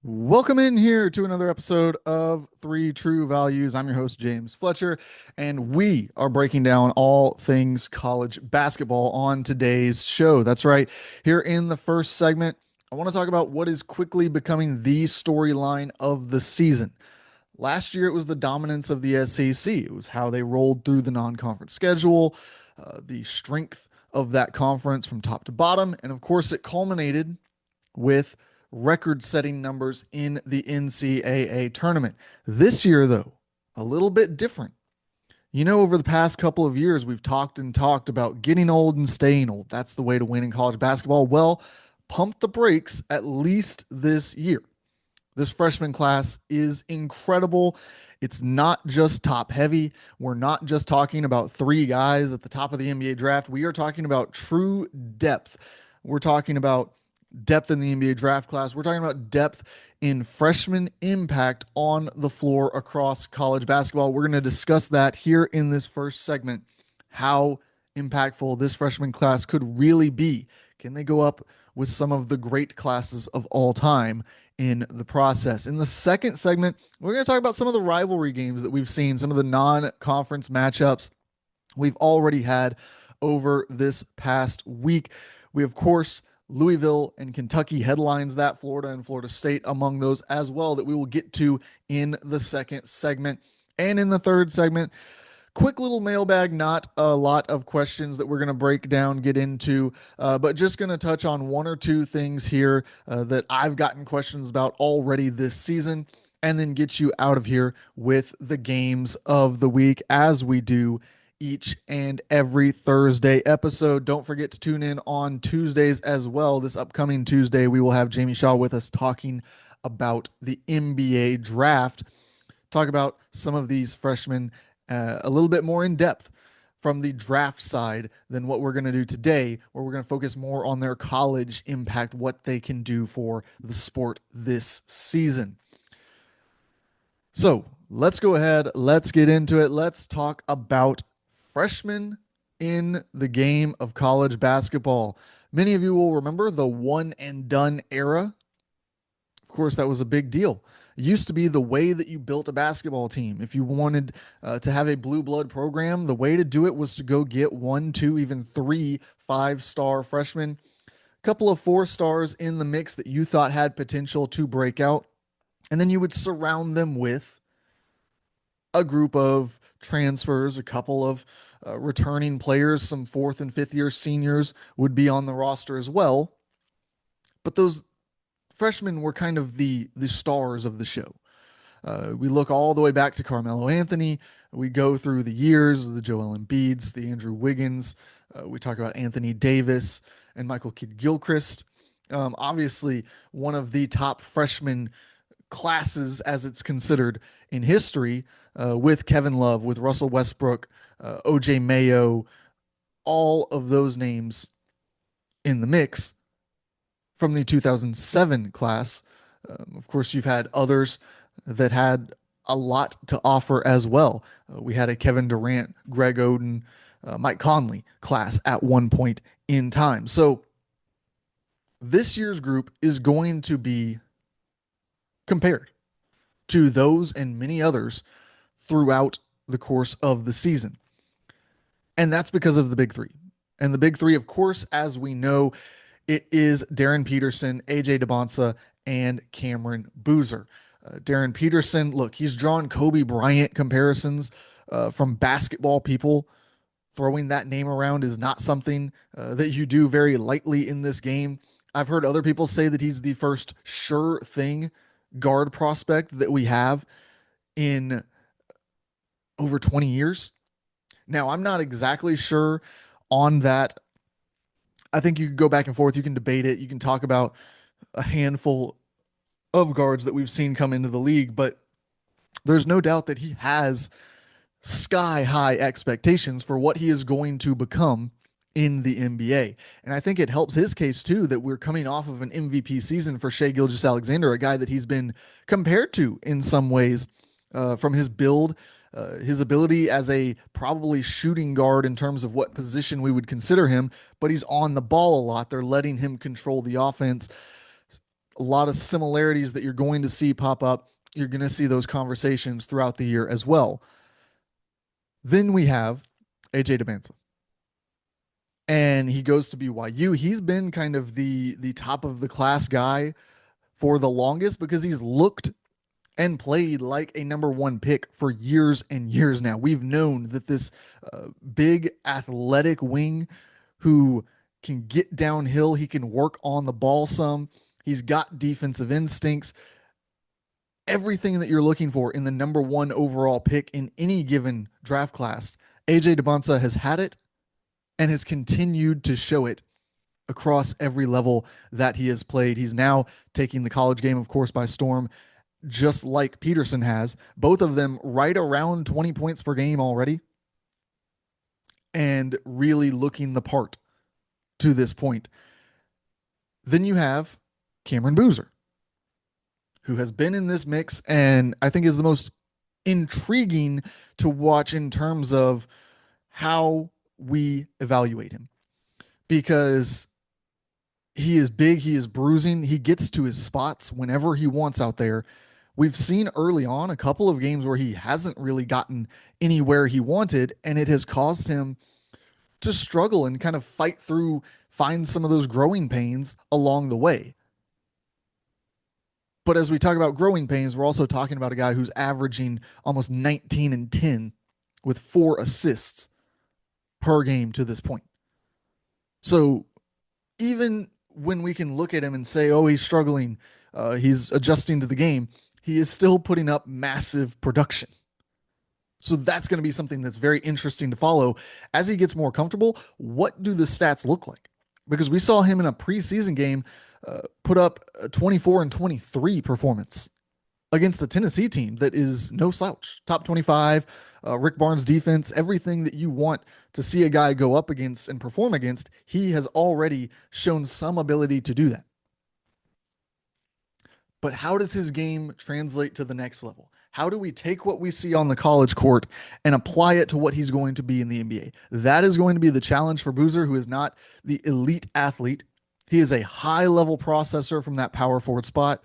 Welcome in here to another episode of Three True Values. I'm your host, James Fletcher, and we are breaking down all things college basketball on today's show. That's right. Here in the first segment, I want to talk about what is quickly becoming the storyline of the season. Last year, it was the dominance of the SEC. It was how they rolled through the non conference schedule, the strength of that conference from top to bottom, and of course, it culminated with record setting numbers in the NCAA tournament. This year, though, a little bit different. Over the past couple of years, we've talked and talked about getting old and staying old. That's the way to win in college basketball. Well, pump the brakes at least this year. This freshman class is incredible. It's not just top heavy. We're not just talking about three guys at the top of the NBA draft. We are talking about true depth. We're talking about depth in the NBA draft class. We're talking about depth in freshman impact on the floor across college basketball. We're going to discuss that here in this first segment, how impactful this freshman class could really be. Can they go up with some of the great classes of all time in the process? In the second segment, we're going to talk about some of the rivalry games that we've seen, some of the non-conference matchups we've already had over this past week. We, of course, Louisville and Kentucky headlines that, Florida and Florida State among those as well, that we will get to in the second segment. And in the third segment, quick little mailbag, not a lot of questions that we're going to break down, get into, but just going to touch on one or two things here that I've gotten questions about already this season, and then get you out of here with the games of the week as we do each and every Thursday episode. Don't forget to tune in on Tuesdays as well. This upcoming Tuesday, we will have Jamie Shaw with us talking about the NBA draft, talk about some of these freshmen a little bit more in depth from the draft side than what we're going to do today, where we're going to focus more on their college impact, what they can do for the sport this season. So let's go ahead. Let's get into it. Let's talk about freshmen in the game of college basketball. Many of you will remember the one and done era. Of course, that was a big deal. It used to be the way that you built a basketball team. If you wanted to have a blue blood program, the way to do it was to go get 1, 2, even 3 5-star freshmen, a couple of 4 stars in the mix that you thought had potential to break out, and then you would surround them with a group of transfers, a couple of returning players, some fourth and fifth year seniors would be on the roster as well. But those freshmen were kind of the stars of the show. We look all the way back to Carmelo Anthony. We go through the years, the Joel Embiids, the Andrew Wiggins. We talk about Anthony Davis and Michael Kidd-Gilchrist. Obviously, one of the top freshman classes as it's considered in history, with Kevin Love, with Russell Westbrook, OJ Mayo, all of those names in the mix from the 2007 class. Of course, you've had others that had a lot to offer as well. We had a Kevin Durant, Greg Oden, Mike Conley class at one point in time. So this year's group is going to be compared to those and many others throughout the course of the season. And that's because of the big three. And the big three, of course, as we know, it is Darren Peterson, AJ DeBonsa, and Cameron Boozer. Darren Peterson, look, he's drawn Kobe Bryant comparisons from basketball people. Throwing that name around is not something that you do very lightly in this game. I've heard other people say that he's the first sure thing guard prospect that we have in over 20 years. Now, I'm not exactly sure on that. I think you could go back and forth. You can debate it. You can talk about a handful of guards that we've seen come into the league, but there's no doubt that he has sky high expectations for what he is going to become in the NBA. And I think it helps his case too that we're coming off of an MVP season for Shai Gilgeous-Alexander, a guy that he's been compared to in some ways from his build, his ability as a probably shooting guard in terms of what position we would consider him, but he's on the ball a lot. They're letting him control the offense. A lot of similarities that you're going to see pop up. You're going to see those conversations throughout the year as well. Then we have AJ Demancia, and he goes to BYU. He's been kind of the top of the class guy for the longest because he's looked and played like a number one pick for years and years now. We've known that this big athletic wing who can get downhill, he can work on the ball some, he's got defensive instincts, everything that you're looking for in the number one overall pick in any given draft class. AJ Demancia has had it and has continued to show it across every level that he has played. He's now taking the college game, of course, by storm, just like Peterson has. Both of them right around 20 points per game already, and really looking the part to this point. Then you have Cameron Boozer, who has been in this mix and I think is the most intriguing to watch in terms of how we evaluate him, because he is big, he is bruising, he gets to his spots whenever he wants out there. We've seen early on a couple of games where he hasn't really gotten anywhere he wanted, and it has caused him to struggle and kind of fight through, find some of those growing pains along the way. But as we talk about growing pains, we're also talking about a guy who's averaging almost 19 and 10 with 4 assists per game to this point. So even when we can look at him and say, oh, he's struggling, he's adjusting to the game, he is still putting up massive production. So that's going to be something that's very interesting to follow as he gets more comfortable. What do the stats look like? Because we saw him in a preseason game put up a 24 and 23 performance against a Tennessee team that is no slouch. Top 25, Rick Barnes defense, everything that you want to see a guy go up against and perform against, he has already shown some ability to do that. But how does his game translate to the next level? How do we take what we see on the college court and apply it to what he's going to be in the NBA? That is going to be the challenge for Boozer, who is not the elite athlete. He is a high-level processor from that power forward spot.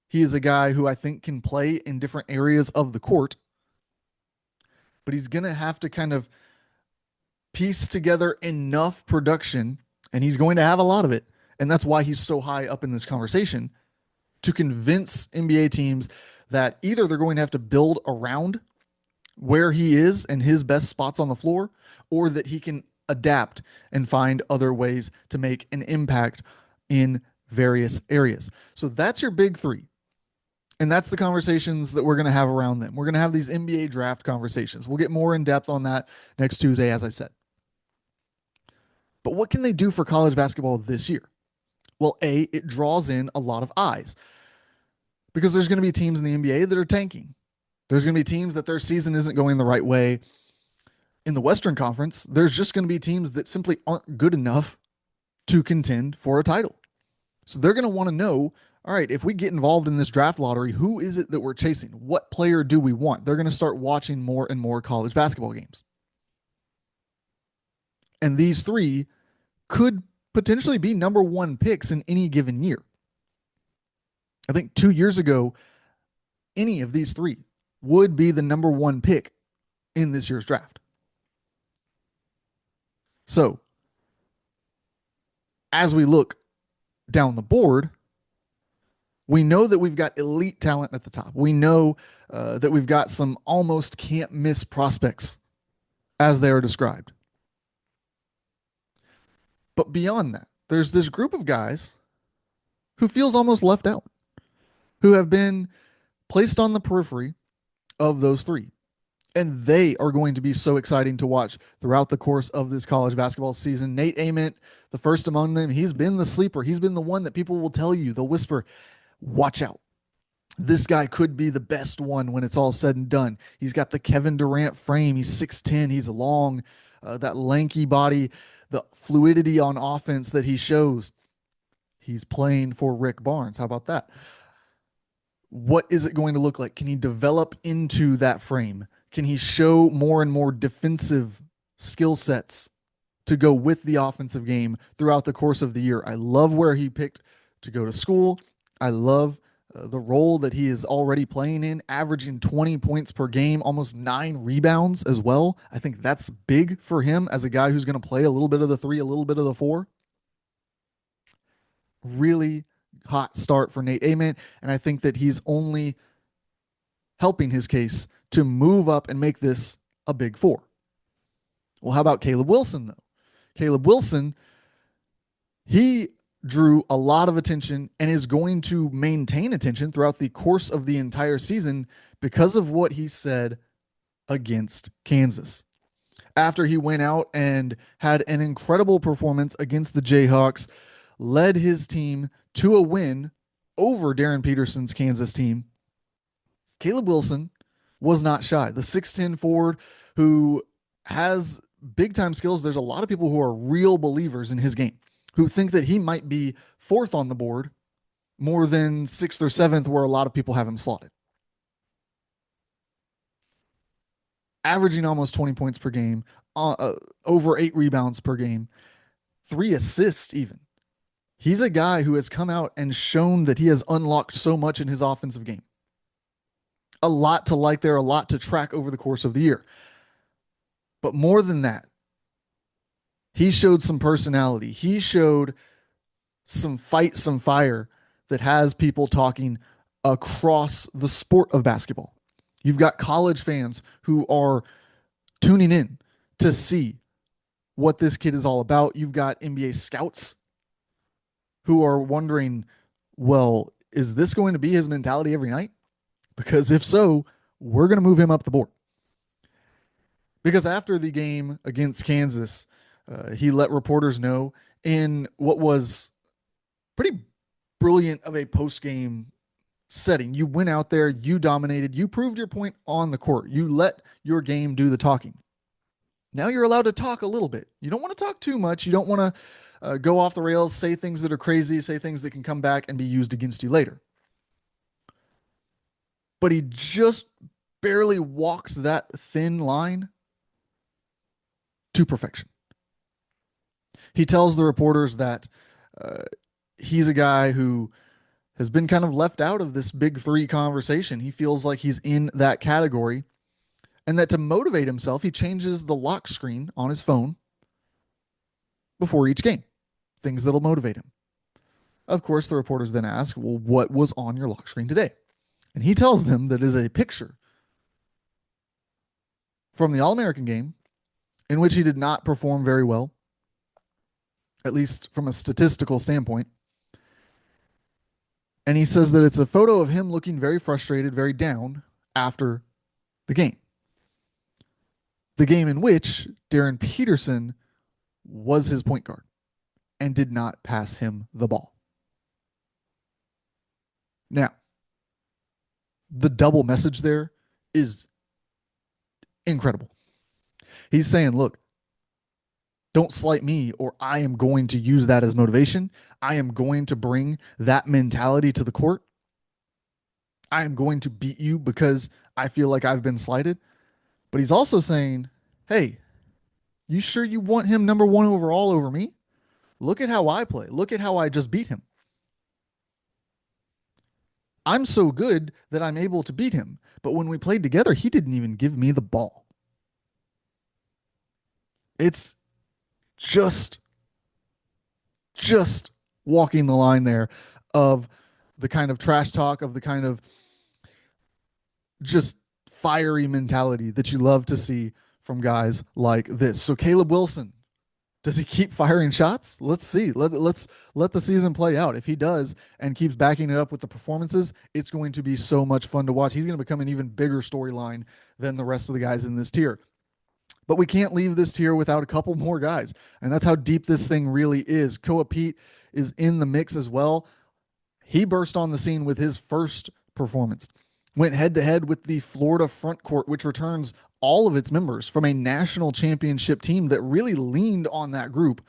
He is a guy who I think can play in different areas of the court, but he's going to have to kind of piece together enough production, and he's going to have a lot of it, and that's why he's so high up in this conversation, to convince NBA teams that either they're going to have to build around where he is and his best spots on the floor, or that he can adapt and find other ways to make an impact in various areas. So that's your big three. And that's the conversations that we're going to have around them. We're going to have these NBA draft conversations. We'll get more in depth on that next Tuesday, as I said. But what can they do for college basketball this year? Well, A, it draws in a lot of eyes, because there's going to be teams in the NBA that are tanking. There's going to be teams that their season isn't going the right way. In the Western Conference, there's just going to be teams that simply aren't good enough to contend for a title. So they're going to want to know, all right, if we get involved in this draft lottery, who is it that we're chasing? What player do we want? They're going to start watching more and more college basketball games. And these three could potentially be number one picks in any given year. I think 2 years ago, any of these three would be the number one pick in this year's draft. So, as we look down the board, we know that we've got elite talent at the top. We know that we've got some almost can't miss prospects as they are described. But beyond that, there's this group of guys who feels almost left out, who have been placed on the periphery of those three. And they are going to be so exciting to watch throughout the course of this college basketball season. Nate Ament, the first among them, he's been the sleeper. He's been the one that people will tell you, they'll whisper, watch out. This guy could be the best one when it's all said and done. He's got the Kevin Durant frame. He's 6'10". He's long, that lanky body, the fluidity on offense that he shows. He's playing for Rick Barnes. How about that? What is it going to look like? Can he develop into that frame? Can he show more and more defensive skill sets to go with the offensive game throughout the course of the year? I love where he picked to go to school. I love the role that he is already playing in, averaging 20 points per game, almost 9 rebounds as well. I think that's big for him as a guy who's going to play a little bit of the three, a little bit of the four. Really hot start for Nate Ament. And I think that he's only helping his case to move up and make this a big four. Well, how about Caleb Wilson, though? Caleb Wilson, he drew a lot of attention and is going to maintain attention throughout the course of the entire season because of what he said against Kansas. After he went out and had an incredible performance against the Jayhawks, led his team to a win over Darren Peterson's Kansas team, Caleb Wilson was not shy. The 6'10 forward who has big time skills. There's a lot of people who are real believers in his game who think that he might be fourth on the board more than sixth or seventh, where a lot of people have him slotted. Averaging almost 20 points per game, over 8 rebounds per game, 3 assists even. He's a guy who has come out and shown that he has unlocked so much in his offensive game. A lot to like there, a lot to track over the course of the year. But more than that, he showed some personality. He showed some fight, some fire that has people talking across the sport of basketball. You've got college fans who are tuning in to see what this kid is all about. You've got NBA scouts who are wondering, well, is this going to be his mentality every night? Because if so, we're going to move him up the board. Because after the game against Kansas, he let reporters know in what was pretty brilliant of a post-game setting. You went out there, you dominated, you proved your point on the court. You let your game do the talking. Now you're allowed to talk a little bit. You don't want to talk too much. You don't want to go off the rails, say things that are crazy, say things that can come back and be used against you later. But he just barely walked that thin line to perfection. He tells the reporters that he's a guy who has been kind of left out of this big three conversation. He feels like he's in that category, and that to motivate himself, he changes the lock screen on his phone before each game, things that'll motivate him. Of course, the reporters then ask, well, what was on your lock screen today? And he tells them that is a picture from the All-American game in which he did not perform very well, at least from a statistical standpoint. And he says that it's a photo of him looking very frustrated, very down after the game. The game in which Darren Peterson was his point guard and did not pass him the ball. Now, the double message there is incredible. He's saying, look, don't slight me, or I am going to use that as motivation. I am going to bring that mentality to the court. I am going to beat you because I feel like I've been slighted. But he's also saying, hey, you sure you want him number one overall over me? Look at how I play. Look at how I just beat him. I'm so good that I'm able to beat him. But when we played together, he didn't even give me the ball. It's just walking the line there of the kind of trash talk, of the kind of just fiery mentality that you love to see from guys like this. So Caleb Wilson, does he keep firing shots? Let's see. Let's let the season play out. If he does and keeps backing it up with the performances, it's going to be so much fun to watch. He's going to become an even bigger storyline than the rest of the guys in this tier. But we can't leave this tier without a couple more guys. And that's how deep this thing really is. Koa Pete is in the mix as well. He burst on the scene with his first performance. Went head-to-head with the Florida front court, which returns all of its members from a national championship team that really leaned on that group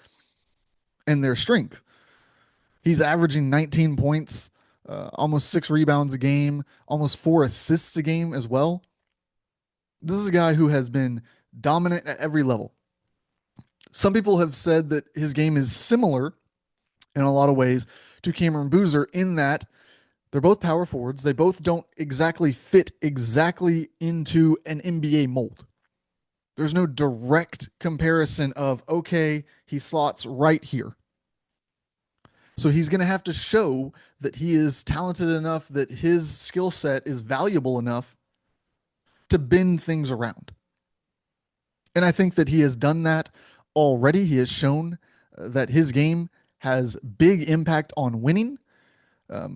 and their strength. He's averaging 19 points, almost 6 rebounds a game, almost 4 assists a game as well. This is a guy who has been dominant at every level. Some people have said that his game is similar in a lot of ways to Cameron Boozer in that they're both power forwards. They both don't exactly fit exactly into an NBA mold. There's no direct comparison of, okay, he slots right here. So he's going to have to show that he is talented enough, that his skill set is valuable enough to bend things around. And I think that he has done that already. He has shown that his game has big impact on winning.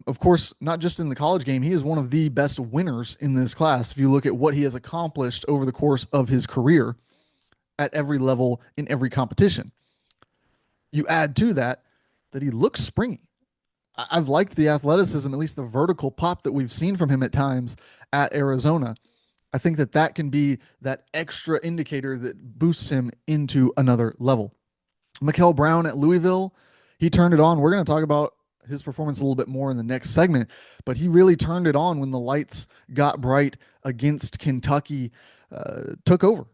Of course, not just in the college game, he is one of the best winners in this class. If you look at what he has accomplished over the course of his career at every level in every competition, you add to that that he looks springy. I've liked the athleticism, at least the vertical pop that we've seen from him at times at Arizona. I think that that can be that extra indicator that boosts him into another level. Mikal Brown at Louisville, he turned it on. We're going to talk about his performance a little bit more in the next segment, but he really turned it on when the lights got bright against Kentucky, took over.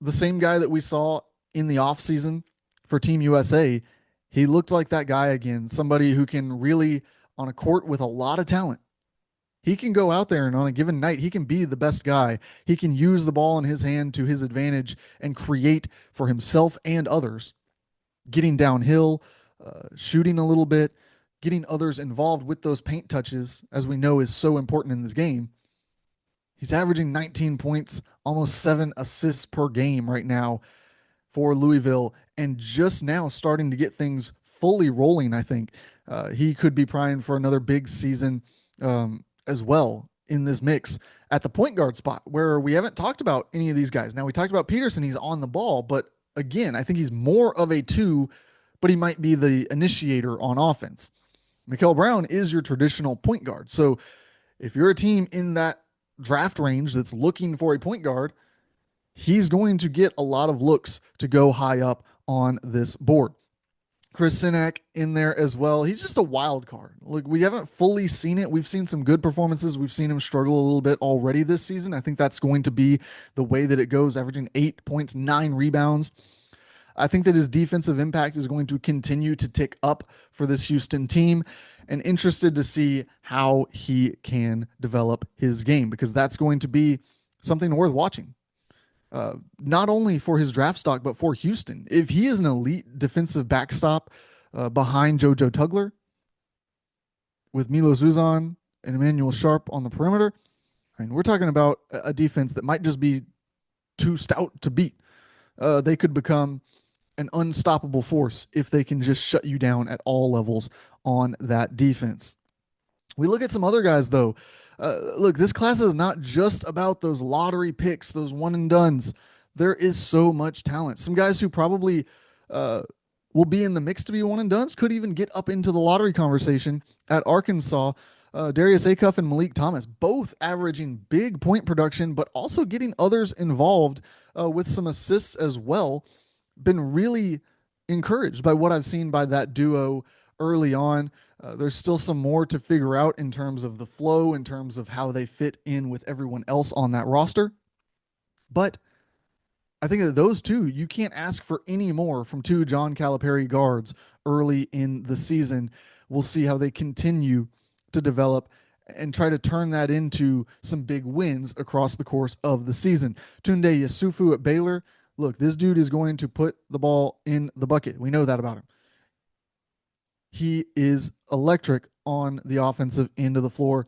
The same guy that we saw in the offseason for Team USA, he looked like that guy again, somebody who can really, on a court with a lot of talent, he can go out there and on a given night, he can be the best guy. He can use the ball in his hand to his advantage and create for himself and others, getting downhill, shooting a little bit, getting others involved with those paint touches, as we know is so important in this game. He's averaging 19 points, almost 7 assists per game right now for Louisville, and just now starting to get things fully rolling. I think he could be primed for another big season as well in this mix at the point guard spot, where we haven't talked about any of these guys. Now, we talked about Peterson, he's on the ball, but again, I think he's more of a two, but he might be the initiator on offense. Mikal Brown is your traditional point guard. So if you're a team in that draft range that's looking for a point guard, he's going to get a lot of looks to go high up on this board. Chris Sinak in there as well. He's just a wild card. Look, we haven't fully seen it. We've seen some good performances. We've seen him struggle a little bit already this season. I think that's going to be the way that it goes, averaging 8 points, 9 rebounds. I think that his defensive impact is going to continue to tick up for this Houston team, and interested to see how he can develop his game, because that's going to be something worth watching. Not only for his draft stock, but for Houston. If he is an elite defensive backstop behind JoJo Tugler, with Milo Zuzan and Emmanuel Sharp on the perimeter, I mean, we're talking about a defense that might just be too stout to beat. They could become an unstoppable force if they can just shut you down at all levels on that defense. We look at some other guys, though. Look, this class is not just about those lottery picks, those one and dones. There is so much talent. Some guys who probably will be in the mix to be one and dones could even get up into the lottery conversation at Arkansas. Darius Acuff and Malik Thomas, both averaging big point production, but also getting others involved with some assists as well. Been really encouraged by what I've seen by that duo early on. There's still some more to figure out in terms of the flow, in terms of how they fit in with everyone else on that roster. But I think that those two, you can't ask for any more from two John Calipari guards early in the season. We'll see how they continue to develop and try to turn that into some big wins across the course of the season. Tunde Yusufu at Baylor. Look, this dude is going to put the ball in the bucket. We know that about him. He is electric on the offensive end of the floor.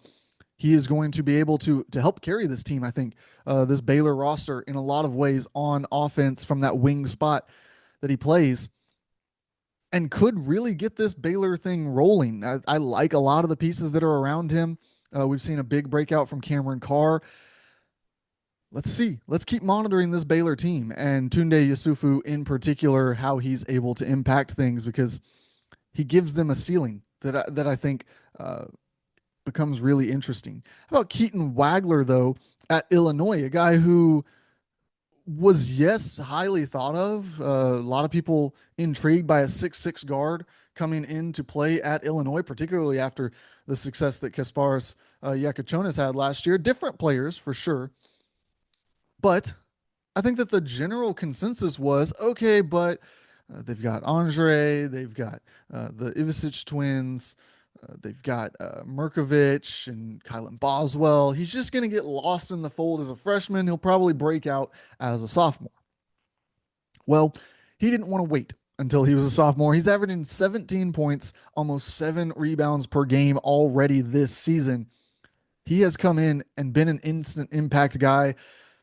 He is going to be able to help carry this team, I think, this Baylor roster in a lot of ways on offense from that wing spot that he plays, and could really get this Baylor thing rolling. I like a lot of the pieces that are around him. We've seen a big breakout from Cameron Carr. Let's see. Let's keep monitoring this Baylor team, and Tunde Yusufu in particular, how he's able to impact things, because he gives them a ceiling that I think becomes really interesting. How about Keaton Wagler, though, at Illinois, a guy who was, yes, highly thought of. A lot of people intrigued by a 6'6" guard coming in to play at Illinois, particularly after the success that Kasparis Yakachonis had last year. Different players, for sure. But I think that the general consensus was, okay, but They've got Andre, they've got the Ivisic twins, they've got Merkovich and Kylan Boswell. He's just going to get lost in the fold as a freshman. He'll probably break out as a sophomore. Well, he didn't want to wait until he was a sophomore. He's averaging 17 points, almost 7 rebounds per game already this season. He has come in and been an instant impact guy,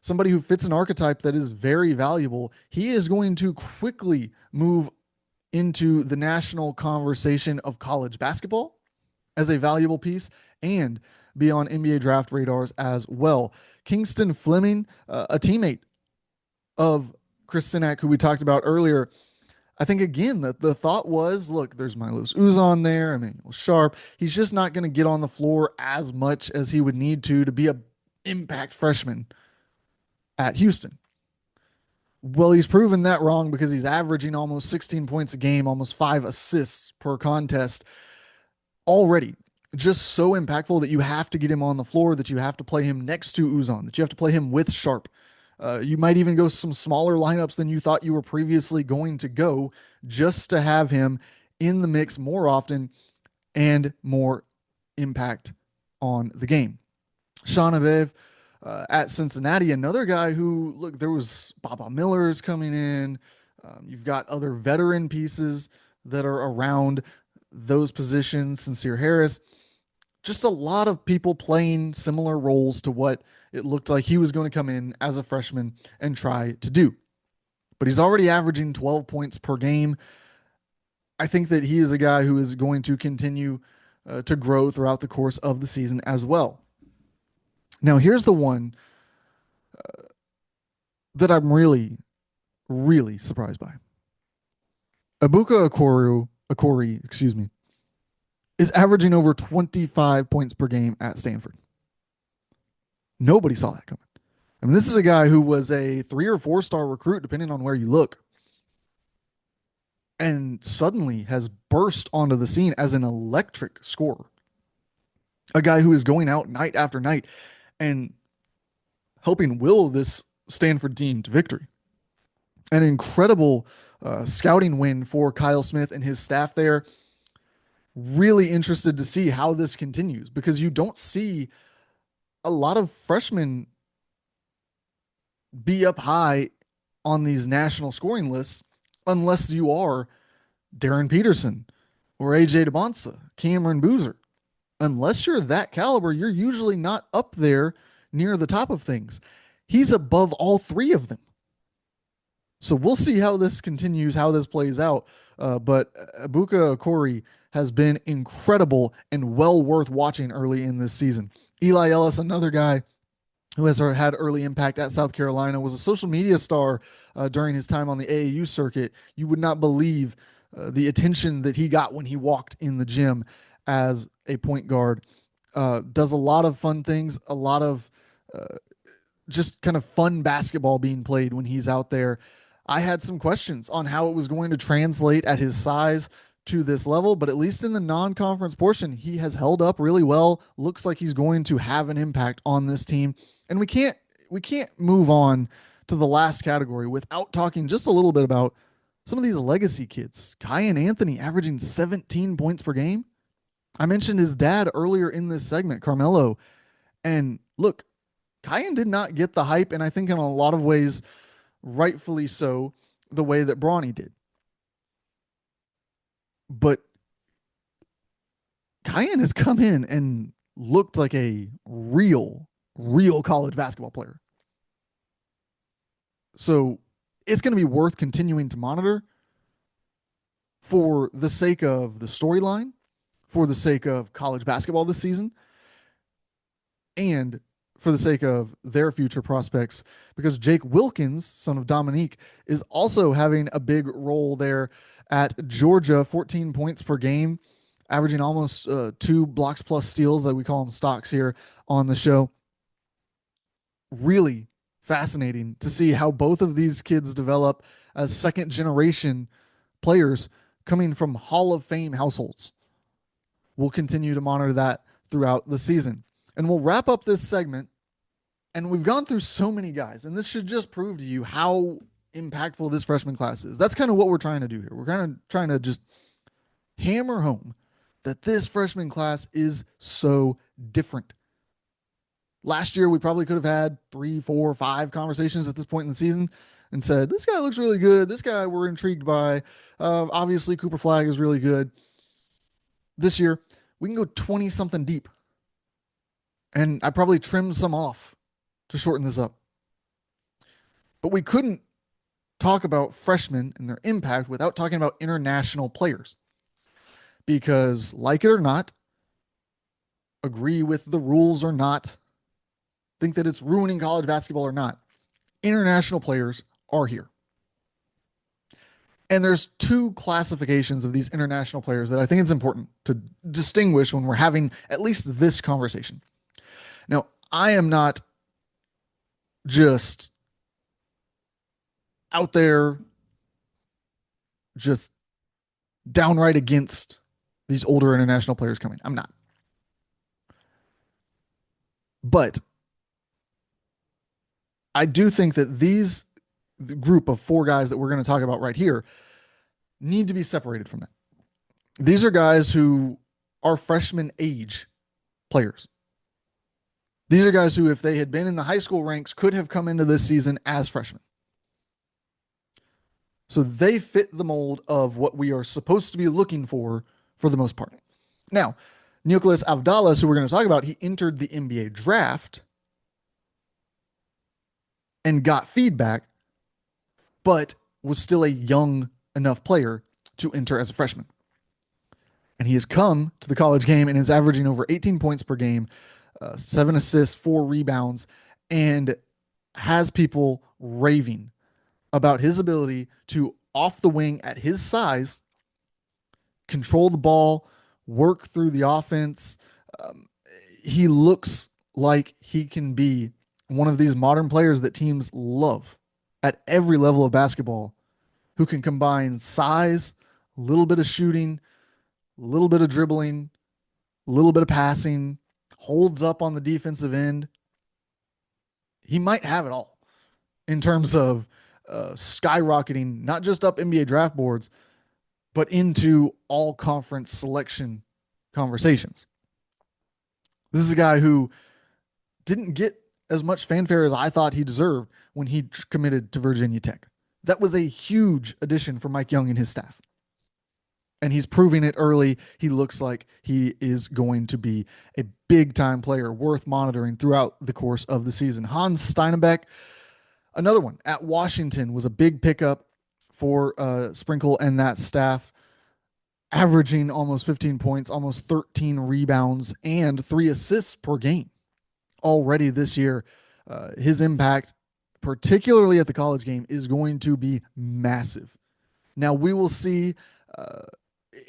somebody who fits an archetype that is very valuable. He is going to quickly move into the national conversation of college basketball as a valuable piece and be on NBA draft radars as well. Kingston Fleming, a teammate of Chris Sinak, who we talked about earlier, I think again that the thought was, look, there's Milos Uzon there, Emmanuel Sharp. He's just not going to get on the floor as much as he would need to be a impact freshman at Houston. Well, he's proven that wrong because he's averaging almost 16 points a game, almost 5 assists per contest already. Just so impactful that you have to get him on the floor, that you have to play him next to Uzon, that you have to play him with Sharp. You might even go some smaller lineups than you thought you were previously going to go just to have him in the mix more often and more impact on the game. Sean Abev at Cincinnati, another guy who, look, there was Baba Miller's coming in. You've got other veteran pieces that are around those positions, Sincere Harris. Just a lot of people playing similar roles to what it looked like he was going to come in as a freshman and try to do. But he's already averaging 12 points per game. I think that he is a guy who is going to continue to grow throughout the course of the season as well. Now, here's the one that I'm really, really surprised by. Ibuka Okori, is averaging over 25 points per game at Stanford. Nobody saw that coming. I mean, this is a guy who was a 3 or 4 star recruit, depending on where you look, and suddenly has burst onto the scene as an electric scorer. A guy who is going out night after night and helping will this Stanford team to victory. An incredible scouting win for Kyle Smith and his staff there. Really interested to see how this continues because you don't see a lot of freshmen be up high on these national scoring lists unless you are Darren Peterson or AJ DeBonsa, Cameron Boozer. Unless you're that caliber, you're usually not up there near the top of things. He's above all 3 of them. So we'll see how this continues, how this plays out. But Ibuka Okori has been incredible and well worth watching early in this season. Eli Ellis, another guy who has had early impact at South Carolina, was a social media star during his time on the AAU circuit. You would not believe the attention that he got when he walked in the gym as a point guard. Does a lot of fun things, a lot of just kind of fun basketball being played when he's out there. I had some questions on how it was going to translate at his size to this level, but at least in the non-conference portion, he has held up really well. Looks like he's going to have an impact on this team. And we can't move on to the last category without talking just a little bit about some of these legacy kids. Kyan Anthony averaging 17 points per game. I mentioned his dad earlier in this segment, Carmelo. And look, Kyan did not get the hype, and I think in a lot of ways, rightfully so, the way that Bronny did. But Kyan has come in and looked like a real college basketball player. So it's going to be worth continuing to monitor for the sake of the storyline, for the sake of college basketball this season, and for the sake of their future prospects, because Jake Wilkins, son of Dominique, is also having a big role there at Georgia. 14 points per game, averaging almost 2 blocks plus steals, that we call them stocks here on the show. Really fascinating to see how both of these kids develop as second generation players coming from Hall of Fame households. We'll continue to monitor that throughout the season. And we'll wrap up this segment. And we've gone through so many guys, and this should just prove to you how impactful this freshman class is. That's kind of what we're trying to do here. We're kind of trying to just hammer home that this freshman class is so different. Last year, we probably could have had 3, 4, 5 conversations at this point in the season and said, this guy looks really good. This guy we're intrigued by. Obviously, Cooper Flag is really good. This year, we can go 20 something deep. And I probably trimmed some off to shorten this up. But we couldn't talk about freshmen and their impact without talking about international players. Because, like it or not, agree with the rules or not, think that it's ruining college basketball or not, international players are here. And there's 2 classifications of these international players that I think it's important to distinguish when we're having at least this conversation. Now, I am not just out there just downright against these older international players coming. I'm not. But I do think that the group of 4 guys that we're going to talk about right here need to be separated from that. These are guys who are freshman age players. These are guys who, if they had been in the high school ranks, could have come into this season as freshmen. So they fit the mold of what we are supposed to be looking for the most part. Now, Nicholas Avdalas, who we're going to talk about, he entered the NBA draft and got feedback, but was still a young enough player to enter as a freshman. And he has come to the college game and is averaging over 18 points per game, 7 assists, 4 rebounds, and has people raving about his ability to, off the wing at his size, control the ball, work through the offense. He looks like he can be one of these modern players that teams love at every level of basketball, who can combine size, a little bit of shooting, a little bit of dribbling, a little bit of passing, holds up on the defensive end. He might have it all in terms of skyrocketing, not just up NBA draft boards, but into all conference selection conversations. This is a guy who didn't get as much fanfare as I thought he deserved when he committed to Virginia Tech. That was a huge addition for Mike Young and his staff. And he's proving it early. He looks like he is going to be a big-time player worth monitoring throughout the course of the season. Hans Steinbeck, another one at Washington, was a big pickup for Sprinkle and that staff, averaging almost 15 points, almost 13 rebounds, and 3 assists per game already this year. His impact, particularly at the college game, is going to be massive. Now, we will see.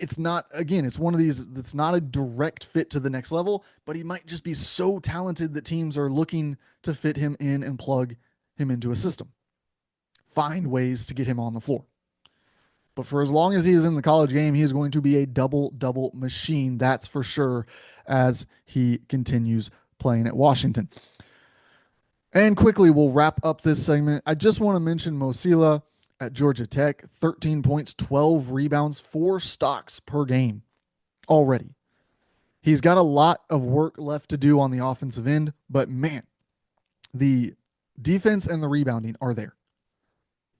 It's not, again, it's one of these that's not a direct fit to the next level, but he might just be so talented that teams are looking to fit him in and plug him into a system. Find ways to get him on the floor. But for as long as he is in the college game, he is going to be a double-double machine, that's for sure, as he continues playing at Washington. And quickly, we'll wrap up this segment. I just want to mention Mosila at Georgia Tech, 13 points, 12 rebounds, 4 stocks per game already. He's got a lot of work left to do on the offensive end, but man, the defense and the rebounding are there.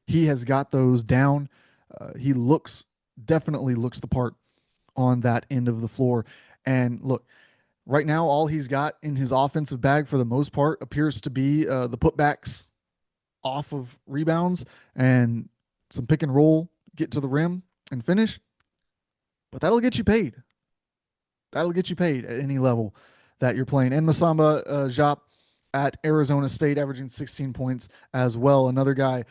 He has got those down. He definitely looks the part on that end of the floor. And look, right now, all he's got in his offensive bag for the most part appears to be the putbacks off of rebounds and some pick and roll, get to the rim and finish. But that'll get you paid. That'll get you paid at any level that you're playing. And Masamba Diop at Arizona State, averaging 16 points as well. Another guy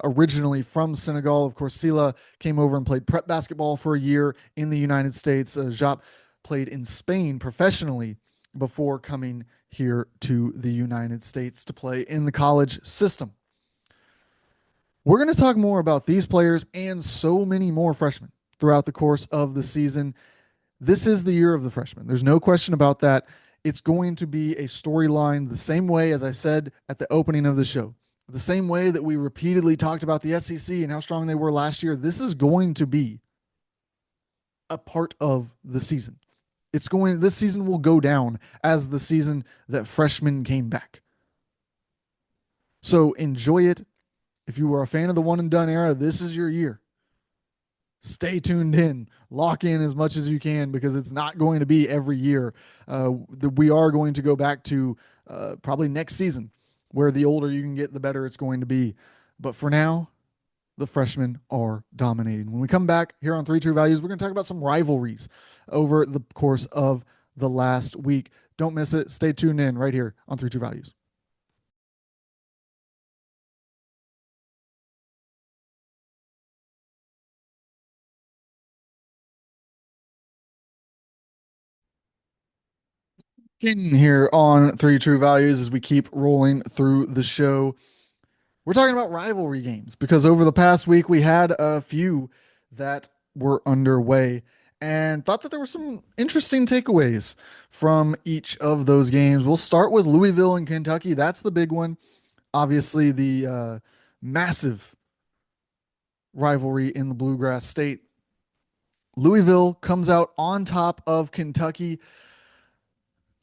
originally from Senegal. Of course, Sila came over and played prep basketball for a year in the United States. Diop played in Spain professionally before coming here to the United States to play in the college system. We're going to talk more about these players and so many more freshmen throughout the course of the season. This is the year of the freshmen. There's no question about that. It's going to be a storyline the same way as I said at the opening of the show. The same way that we repeatedly talked about the SEC and how strong they were last year, this is going to be a part of the season. This season will go down as the season that freshmen came back. So enjoy it. If you were a fan of the one and done era, this is your year. Stay tuned in, lock in as much as you can because it's not going to be every year. We are going to go back to probably next season, where the older you can get, the better it's going to be. But for now, the freshmen are dominating. When we come back here on Three True Values, we're going to talk about some rivalries over the course of the last week. Don't miss it. Stay tuned in right here on Three True Values. In here on Three True Values as we keep rolling through the show. We're talking about rivalry games because over the past week we had a few that were underway and thought that there were some interesting takeaways from each of those games. We'll start with Louisville and Kentucky. That's the big one. Obviously, the massive rivalry in the Bluegrass State. Louisville comes out on top of Kentucky.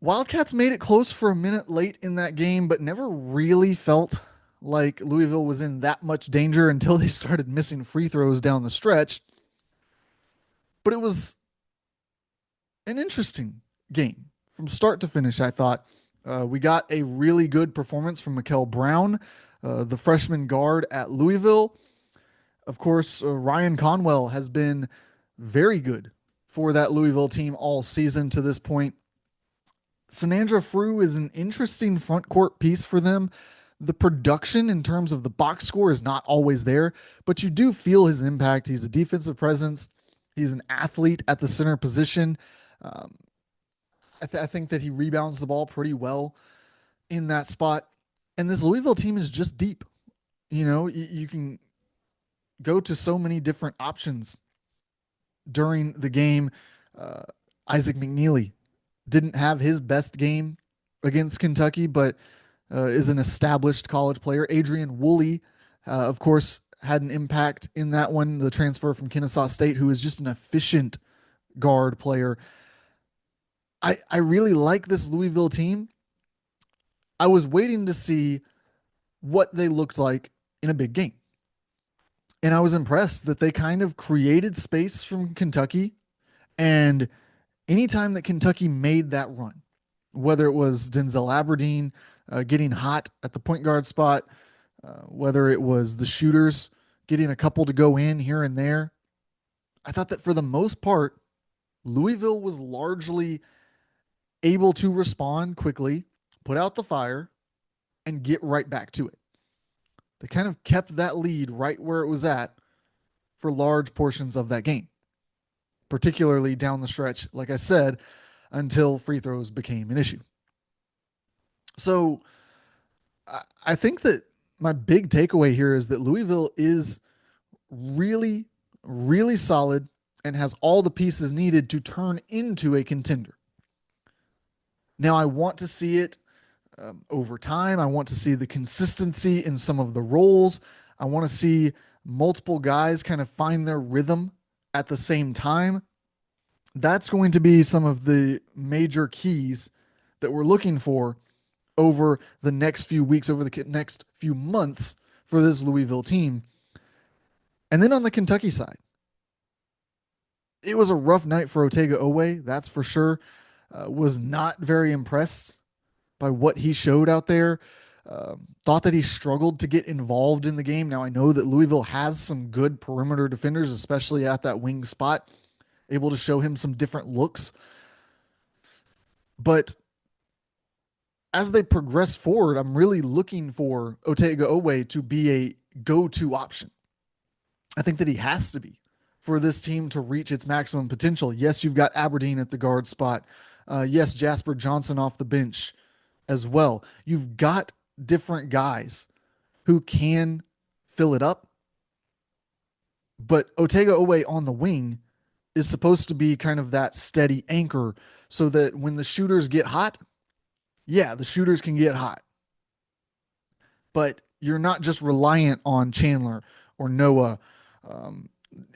Wildcats made it close for a minute late in that game, but never really felt like Louisville was in that much danger until they started missing free throws down the stretch. But it was an interesting game from start to finish, I thought. We got a really good performance from Mikel Brown, the freshman guard at Louisville. Of course, Ryan Conwell has been very good for that Louisville team all season to this point. Sanandra Frew is an interesting front court piece for them. The production in terms of the box score is not always there, but you do feel his impact. He's a defensive presence. He's an athlete at the center position. Um, I think that he rebounds the ball pretty well in that spot. And this Louisville team is just deep. You know, you can go to so many different options during the game. Uh, Isaac McNeely didn't have his best game against Kentucky, but is an established college player. Adrian Woolley, of course, had an impact in that one, the transfer from Kennesaw State, who is just an efficient guard player. I really like this Louisville team. I was waiting to see what they looked like in a big game. And I was impressed that they kind of created space from Kentucky. And anytime that Kentucky made that run, whether it was Denzel Aberdeen getting hot at the point guard spot, whether it was the shooters getting a couple to go in here and there, I thought that for the most part, Louisville was largely able to respond quickly, put out the fire, and get right back to it. They kind of kept that lead right where it was at for large portions of that game, particularly down the stretch, like I said, until free throws became an issue. So I think that my big takeaway here is that Louisville is really, really solid and has all the pieces needed to turn into a contender. Now, I want to see it over time. I want to see the consistency in some of the roles. I want to see multiple guys kind of find their rhythm at the same time. That's going to be some of the major keys that we're looking for over the next few weeks, over the next few months for this Louisville team. And then on the Kentucky side, it was a rough night for Otega Owe, that's for sure. Was not very impressed by what he showed out there. Thought that he struggled to get involved in the game. Now, I know that Louisville has some good perimeter defenders, especially at that wing spot, able to show him some different looks. But as they progress forward, I'm really looking for Otega Owe to be a go-to option. I think that he has to be for this team to reach its maximum potential. Yes, you've got Aberdeen at the guard spot. Yes, Jasper Johnson off the bench as well. You've got different guys who can fill it up. But Otega Owe on the wing is supposed to be kind of that steady anchor so that when the shooters get hot, yeah, the shooters can get hot. But You're not just reliant on Chandler or Noah, um,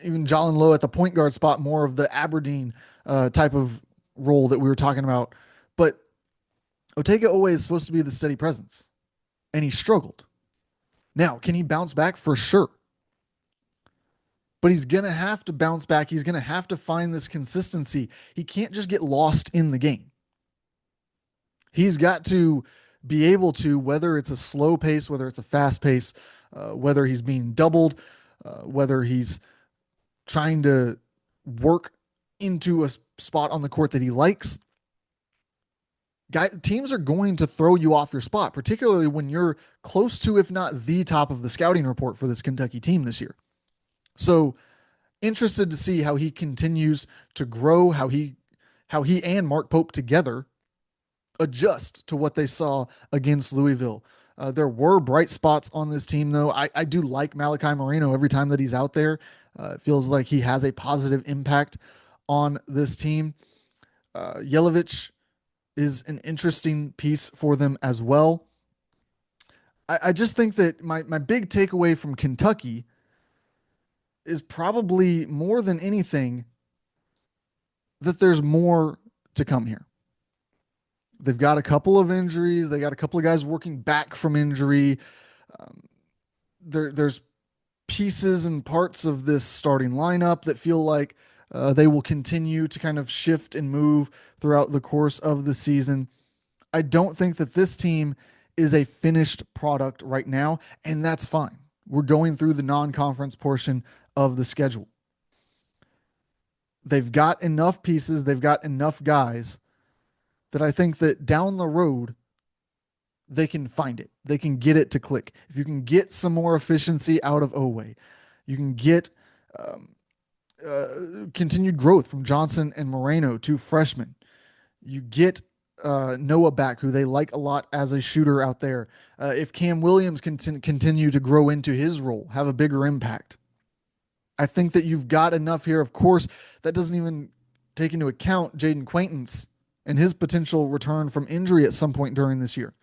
even Jalen Lowe at the point guard spot, more of the Aberdeen type of role that we were talking about. But Otega Owe is supposed to be the steady presence, and he struggled. Now, can he bounce back? For sure. But he's going to have to bounce back. He's going to have to find this consistency. He can't just get lost in the game. He's got to be able to, whether it's a slow pace, whether it's a fast pace, whether he's being doubled, whether he's trying to work into a spot on the court that he likes. Teams are going to throw you off your spot, particularly when you're close to, if not the top of the scouting report for this Kentucky team this year. So interested to see how he continues to grow, how he and Mark Pope together adjust to what they saw against Louisville. There were bright spots on this team, though. I do like Malachi Moreno every time that he's out there. It feels like he has a positive impact on this team. Yelovich is an interesting piece for them as well. I just think that my big takeaway from Kentucky is probably more than anything that there's more to come here. They've got a couple of injuries. They got a couple of guys working back from injury. There's pieces and parts of this starting lineup that feel like they will continue to kind of shift and move throughout the course of the season. I don't think that this team is a finished product right now, and that's fine. We're going through the non-conference portion of the schedule. They've got enough pieces, they've got enough guys that I think that down the road, they can find it. They can get it to click. If you can get some more efficiency out of Owe, you can get continued growth from Johnson and Moreno, two freshmen. You get Noah back, who they like a lot as a shooter out there. If Cam Williams can continue to grow into his role, have a bigger impact, I think that you've got enough here. Of course, that doesn't even take into account Jaden Quaintance and his potential return from injury at some point during this year.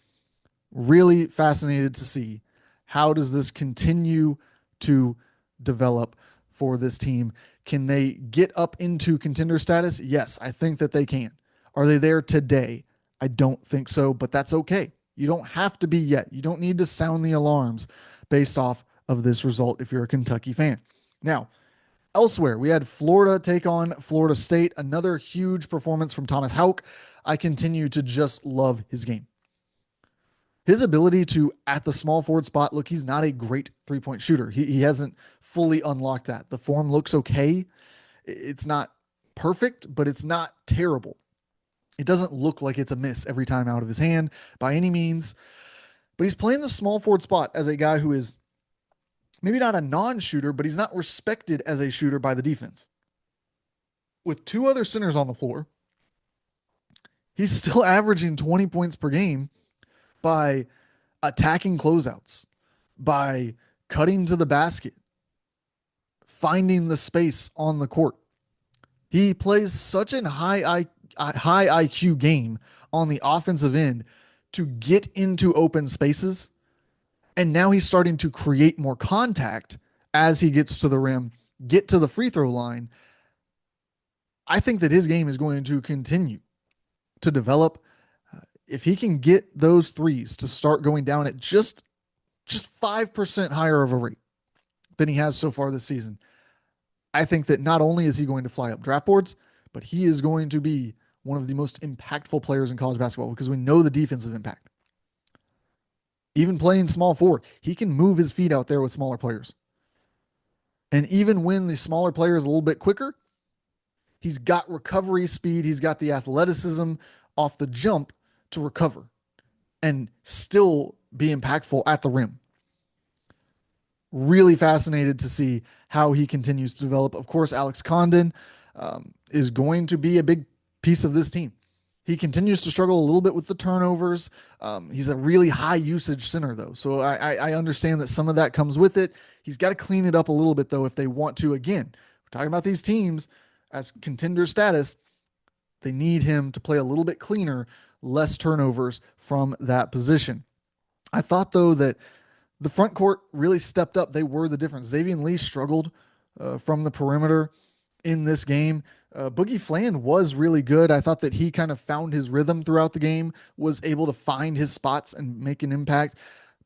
Really fascinated to see how does this continue to develop for this team. Can they get up into contender status? Yes, I think that they can. Are they there today? I don't think so, but that's okay. You don't have to be yet. You don't need to sound the alarms based off of this result if you're a Kentucky fan. Now, elsewhere, we had Florida take on Florida State. Another huge performance from Thomas Houck. I continue to just love his game. His ability to, at the small forward spot, look, he's not a great three-point shooter. He hasn't fully unlocked that. The form looks okay. It's not perfect, but it's not terrible. It doesn't look like it's a miss every time out of his hand by any means. But he's playing the small forward spot as a guy who is maybe not a non-shooter, but he's not respected as a shooter by the defense. With two other centers on the floor, he's still averaging 20 points per game by attacking closeouts, by cutting to the basket, finding the space on the court. He plays such a high IQ game on the offensive end to get into open spaces. And now he's starting to create more contact as he gets to the rim, get to the free throw line. I think that his game is going to continue to develop. If he can get those threes to start going down at just 5% higher of a rate than he has so far this season, I think that not only is he going to fly up draft boards, but he is going to be one of the most impactful players in college basketball because we know the defensive impact. Even playing small forward, he can move his feet out there with smaller players. And even when the smaller player is a little bit quicker, he's got recovery speed. He's got the athleticism off the jump to recover and still be impactful at the rim. Really fascinated to see how he continues to develop. Of course, Alex Condon is going to be a big piece of this team. He continues to struggle a little bit with the turnovers. He's a really high usage center, though. So I understand that some of that comes with it. He's got to clean it up a little bit, though, if they want to. Again, we're talking about these teams as contender status. They need him to play a little bit cleaner, less turnovers from that position. I thought, though, that The front court really stepped up. They were the difference. Xavier Lee struggled from the perimeter in this game. Boogie Fland was really good. I thought that he kind of found his rhythm throughout the game, was able to find his spots and make an impact.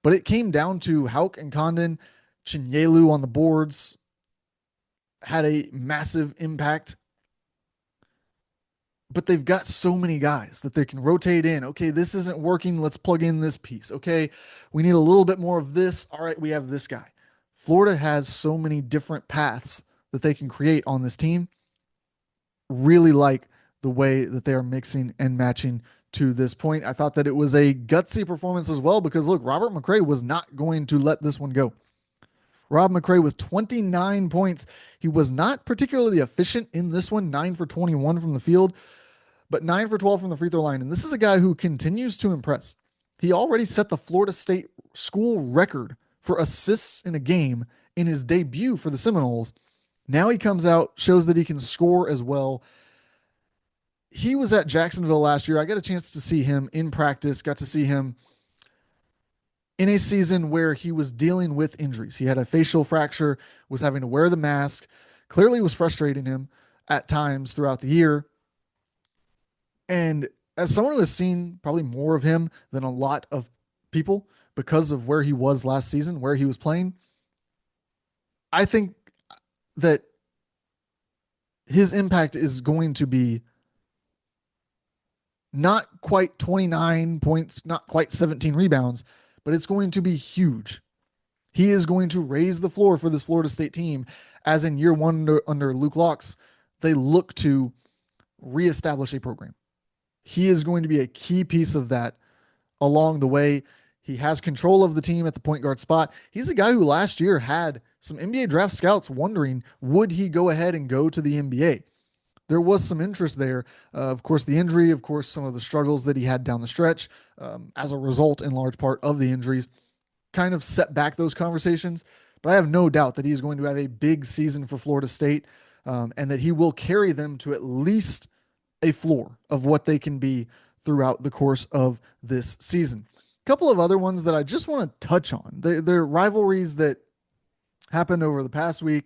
But it came down to Hauk and Condon. Chinyelu on the boards had a massive impact. But they've got so many guys that they can rotate in. Okay, this isn't working. Let's plug in this piece. Okay, we need a little bit more of this. All right, we have this guy. Florida has so many different paths that they can create on this team. Really like the way that they are mixing and matching to this point. I thought that it was a gutsy performance as well because, look, Robert McRae was not going to let this one go. Rob McRae with 29 points. He was not particularly efficient in this one, 9 for 21 from the field, but 9 for 12 from the free throw line. And this is a guy who continues to impress. He already set the Florida State school record for assists in a game in his debut for the Seminoles. Now he comes out, shows that he can score as well. He was at Jacksonville last year. I got a chance to see him in practice, got to see him in a season where he was dealing with injuries. He had a facial fracture, was having to wear the mask, clearly was frustrating him at times throughout the year. And as someone who has seen probably more of him than a lot of people because of where he was last season, where he was playing, I think that his impact is going to be not quite 29 points, not quite 17 rebounds, but it's going to be huge. He is going to raise the floor for this Florida State team, as in year one under Luke Locks, they look to reestablish a program. He is going to be a key piece of that along the way. He has control of the team at the point guard spot. He's a guy who last year had some NBA draft scouts wondering, would he go ahead and go to the NBA? There was some interest there. Of course, the injury, of course, some of the struggles that he had down the stretch as a result, in large part, of the injuries kind of set back those conversations. But I have no doubt that he is going to have a big season for Florida State and that he will carry them to at least a floor of what they can be throughout the course of this season. A couple of other ones that I just want to touch on. They're rivalries that happened over the past week.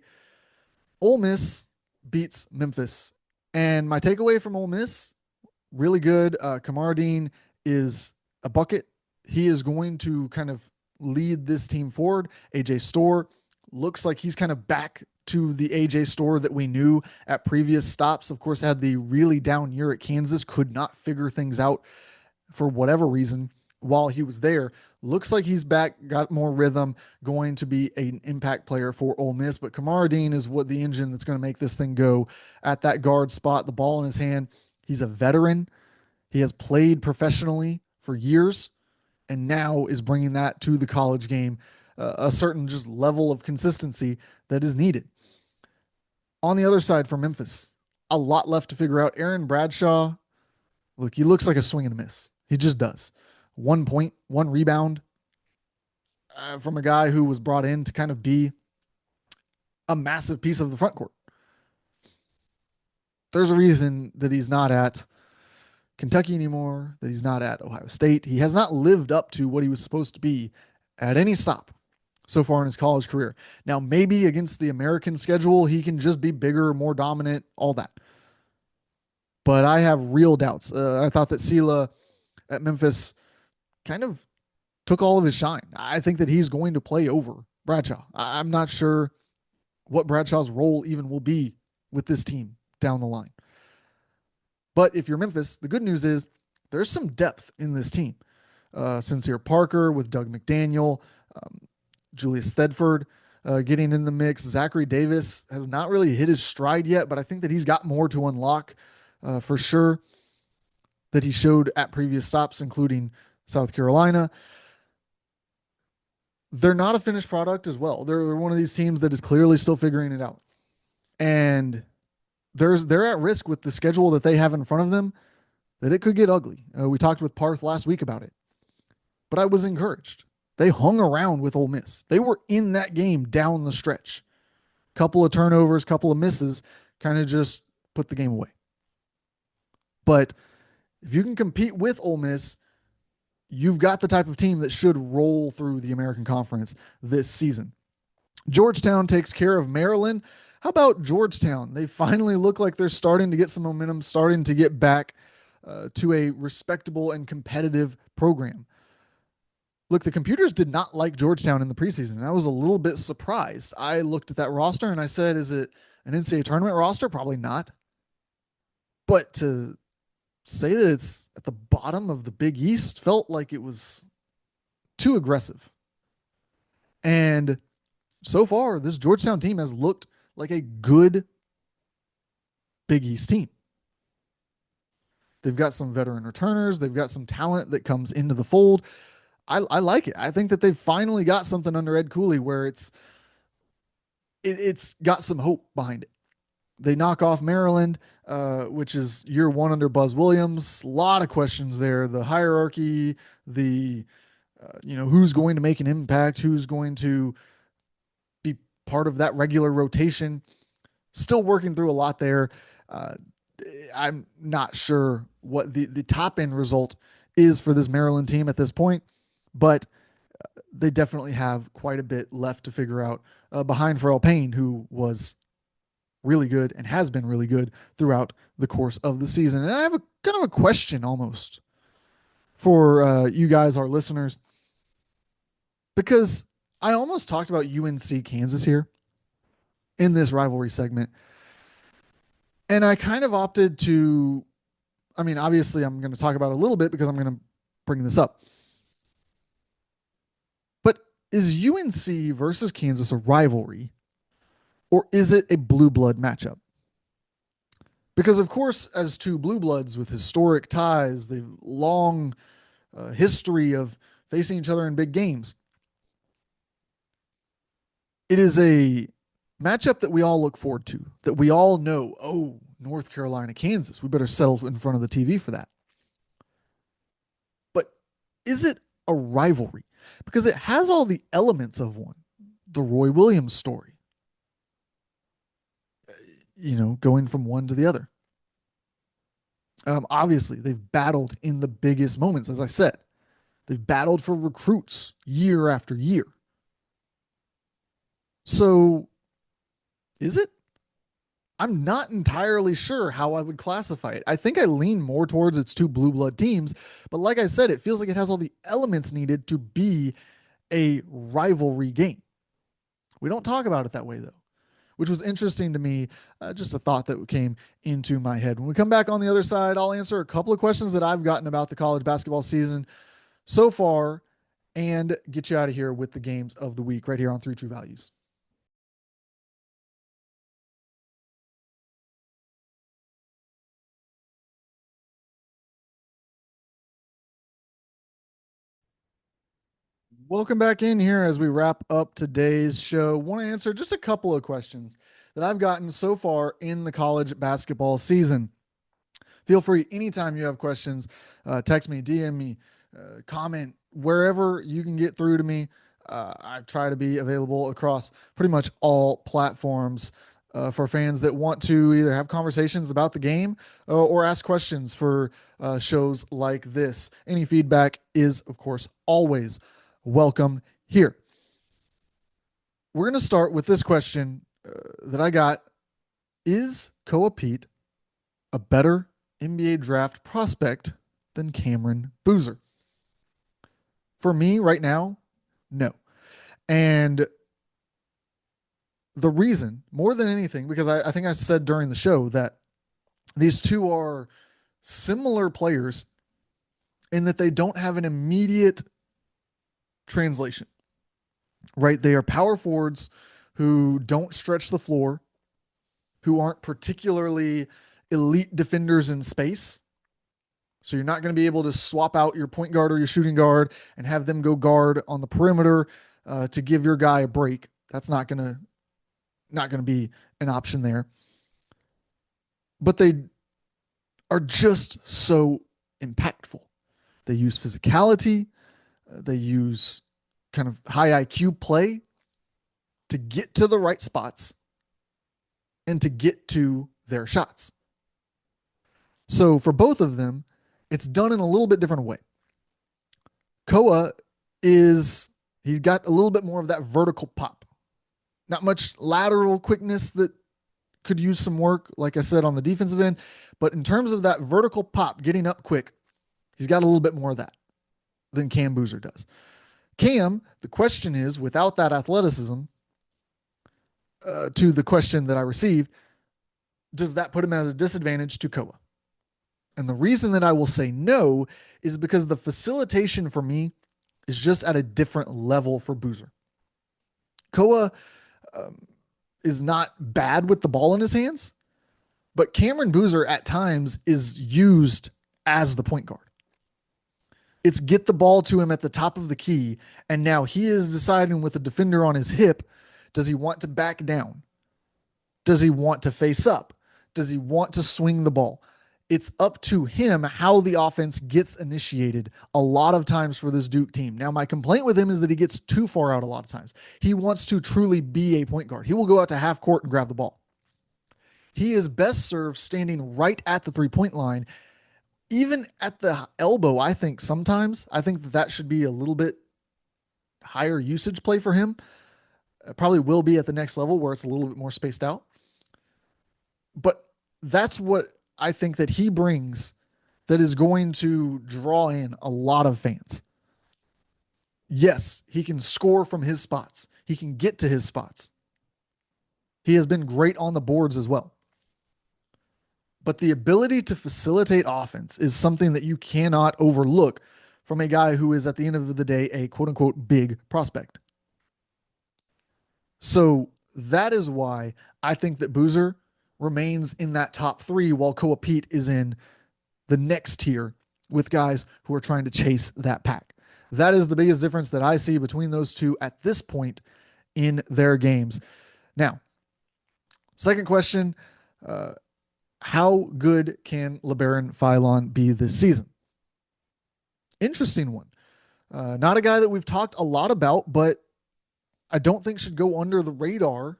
Ole Miss beats Memphis. And my takeaway from Ole Miss, really good. Kamar Dean is a bucket. He is going to kind of lead this team forward. AJ Storr looks like he's kind of back to the AJ Storr that we knew at previous stops. Of course, had the really down year at Kansas, could not figure things out for whatever reason while he was there. Looks like he's back, got more rhythm, going to be an impact player for Ole Miss. But Kamar Dean is what the engine that's going to make this thing go at that guard spot, the ball in his hand. He's a veteran. He has played professionally for years and now is bringing that to the college game, a certain just level of consistency that is needed. On the other side for Memphis, a lot left to figure out. Aaron Bradshaw, look, he looks like a swing and a miss. He just does. 1 point, 1 rebound from a guy who was brought in to kind of be a massive piece of the front court. There's a reason that he's not at Kentucky anymore, that he's not at Ohio State. He has not lived up to what he was supposed to be at any stop so far in his college career. Now, maybe against the American schedule, he can just be bigger, more dominant, all that. But I have real doubts. I thought that Sela at Memphis kind of took all of his shine. I think that he's going to play over Bradshaw. I'm not sure what Bradshaw's role even will be with this team down the line. But if you're Memphis, the good news is there's some depth in this team. Sincere Parker with Doug McDaniel, Julius Thedford getting in the mix. Zachary Davis has not really hit his stride yet, but I think that he's got more to unlock for sure that he showed at previous stops, including South Carolina. They're not a finished product as well. They're one of these teams that is clearly still figuring it out. And they're at risk with the schedule that they have in front of them that it could get ugly. We talked with Parth last week about it. But I was encouraged. They hung around with Ole Miss. They were in that game down the stretch. Couple of turnovers, couple of misses, kind of just put the game away. But if you can compete with Ole Miss, you've got the type of team that should roll through the American Conference this season. Georgetown takes care of Maryland. How about Georgetown? They finally look like they're starting to get some momentum, starting to get back to a respectable and competitive program. Look, the computers did not like Georgetown in the preseason, and I was a little bit surprised. I looked at that roster and I said, is it an NCAA tournament roster? Probably not. But to say that it's at the bottom of the Big East felt like it was too aggressive. And so far, this Georgetown team has looked like a good Big East team. They've got some veteran returners. They've got some talent that comes into the fold. I like it. I think that they've finally got something under Ed Cooley where it's got some hope behind it. They knock off Maryland, which is year one under Buzz Williams. A lot of questions there. The hierarchy, the who's going to make an impact, who's going to be part of that regular rotation. Still working through a lot there. Uh, I'm not sure what the top end result is for this Maryland team at this point, but they definitely have quite a bit left to figure out behind Pharrell Payne, who was really good and has been really good throughout the course of the season. And I have a kind of a question almost for you guys, our listeners, because I almost talked about UNC Kansas here in this rivalry segment. And I kind of opted to, I mean, obviously, I'm going to talk about it a little bit because I'm going to bring this up. But is UNC versus Kansas a rivalry, or is it a blue blood matchup? Because, of course, as two blue bloods with historic ties, they've long history of facing each other in big games. It is a matchup that we all look forward to, that we all know, oh, North Carolina, Kansas, we better settle in front of the TV for that. But is it a rivalry? Because it has all the elements of one. The Roy Williams story, going from one to the other. Obviously, they've battled in the biggest moments, as I said. They've battled for recruits year after year. So, is it? I'm not entirely sure how I would classify it. I think I lean more towards its two blue blood teams, but like I said, it feels like it has all the elements needed to be a rivalry game. We don't talk about it that way, though, which was interesting to me. Just a thought that came into my head. When we come back on the other side, I'll answer a couple of questions that I've gotten about the college basketball season so far and get you out of here with the games of the week right here on Three True Values. Welcome back in here as we wrap up today's show. Want to answer just a couple of questions that I've gotten so far in the college basketball season. Feel free anytime you have questions, text me, DM me, comment wherever you can get through to me. I try to be available across pretty much all platforms for fans that want to either have conversations about the game or ask questions for shows like this. Any feedback is, of course, always welcome here. We're going to start with this question that I got. Is Koa Pete a better NBA draft prospect than Cameron Boozer? For me right now, no. And the reason, more than anything, because I think I said during the show that these two are similar players in that they don't have an immediate translation, right? They are power forwards who don't stretch the floor, who aren't particularly elite defenders in space. So you're not going to be able to swap out your point guard or your shooting guard and have them go guard on the perimeter to give your guy a break. That's not going to be an option there. But they are just so impactful. They use physicality. They use kind of high IQ play to get to the right spots and to get to their shots. So for both of them, it's done in a little bit different way. Koa is, he's got a little bit more of that vertical pop. Not much lateral quickness that could use some work, like I said, on the defensive end. But in terms of that vertical pop, getting up quick, he's got a little bit more of that than Cam Boozer does. Cam, the question is, without that athleticism, to the question that I received, does that put him at a disadvantage to Koa? And the reason that I will say no is because the facilitation for me is just at a different level for Boozer. Koa is not bad with the ball in his hands, but Cameron Boozer at times is used as the point guard. It's get the ball to him at the top of the key, and now he is deciding with a defender on his hip, does he want to back down? Does he want to face up? Does he want to swing the ball? It's up to him how the offense gets initiated a lot of times for this Duke team. Now, my complaint with him is that he gets too far out a lot of times. He wants to truly be a point guard. He will go out to half court and grab the ball. He is best served standing right at the three-point line, even at the elbow. I think sometimes, I think that should be a little bit higher usage play for him. It probably will be at the next level where it's a little bit more spaced out. But that's what I think that he brings that is going to draw in a lot of fans. Yes, he can score from his spots. He can get to his spots. He has been great on the boards as well. But the ability to facilitate offense is something that you cannot overlook from a guy who is, at the end of the day, a quote unquote big prospect. So that is why I think that Boozer remains in that top three while Koa Pete is in the next tier with guys who are trying to chase that pack. That is the biggest difference that I see between those two at this point in their games. Now, second question, how good can LeBaron Philon be this season? Interesting one. Not a guy that we've talked a lot about, but I don't think should go under the radar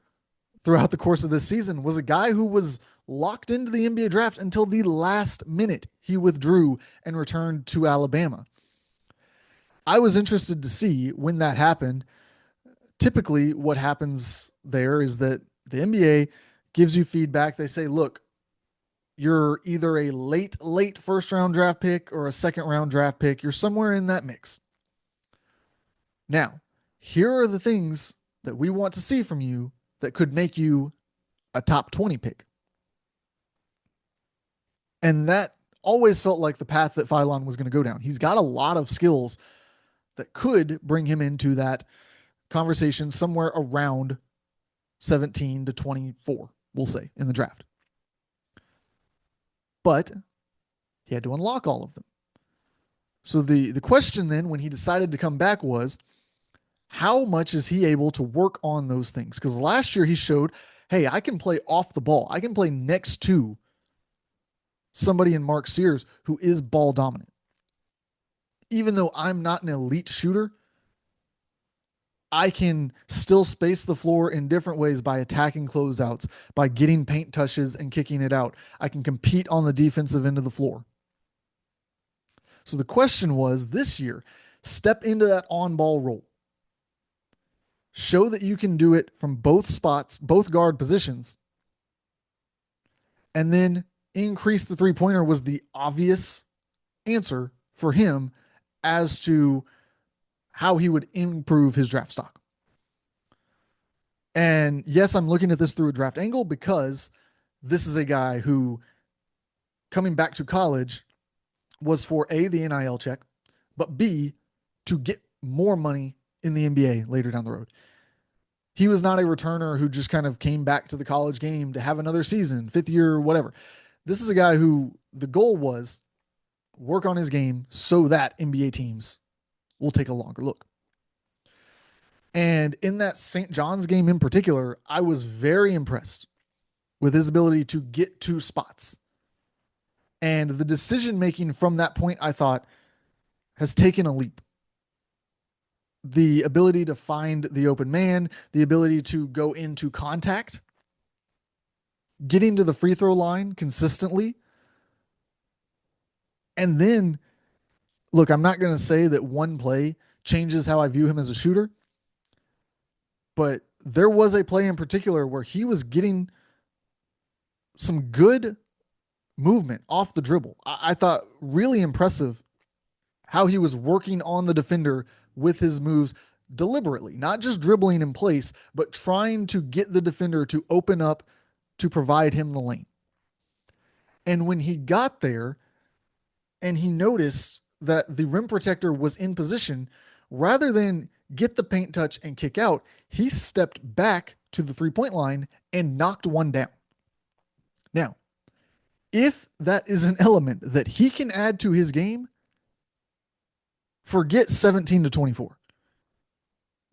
throughout the course of this season. Was a guy who was locked into the NBA draft until the last minute. He withdrew and returned to Alabama. I was interested to see when that happened. Typically, what happens there is that the NBA gives you feedback. They say, look, you're either a late first round draft pick or a second round draft pick. You're somewhere in that mix. Now, here are the things that we want to see from you that could make you a top 20 pick. And that always felt like the path that Philon was going to go down. He's got a lot of skills that could bring him into that conversation somewhere around 17 to 24, we'll say, in the draft. But he had to unlock all of them. So the question then, when he decided to come back, was how much is he able to work on those things? Because last year he showed, hey, I can play off the ball. I can play next to somebody in Mark Sears who is ball dominant. Even though I'm not an elite shooter, I can still space the floor in different ways by attacking closeouts, by getting paint touches and kicking it out. I can compete on the defensive end of the floor. So the question was, this year, step into that on-ball role. Show that you can do it from both spots, both guard positions, and then increase the three-pointer was the obvious answer for him as to how he would improve his draft stock. And yes, I'm looking at this through a draft angle because this is a guy who, coming back to college, was for A, the NIL check, but B, to get more money in the NBA later down the road. He was not a returner who just kind of came back to the college game to have another season, fifth year, whatever. This is a guy who the goal was work on his game so that NBA teams will take a longer look. And in that St. John's game in particular, I was very impressed with his ability to get to spots. And the decision-making from that point, I thought, has taken a leap. The ability to find the open man, the ability to go into contact, getting to the free throw line consistently, and then Look, I'm not going to say that one play changes how I view him as a shooter, but there was a play in particular where he was getting some good movement off the dribble. I thought really impressive how he was working on the defender with his moves deliberately, not just dribbling in place, but trying to get the defender to open up to provide him the lane. And when he got there and he noticed that the rim protector was in position, rather than get the paint touch and kick out, he stepped back to the 3 point line and knocked one down. Now, if that is an element that he can add to his game, forget 17 to 24.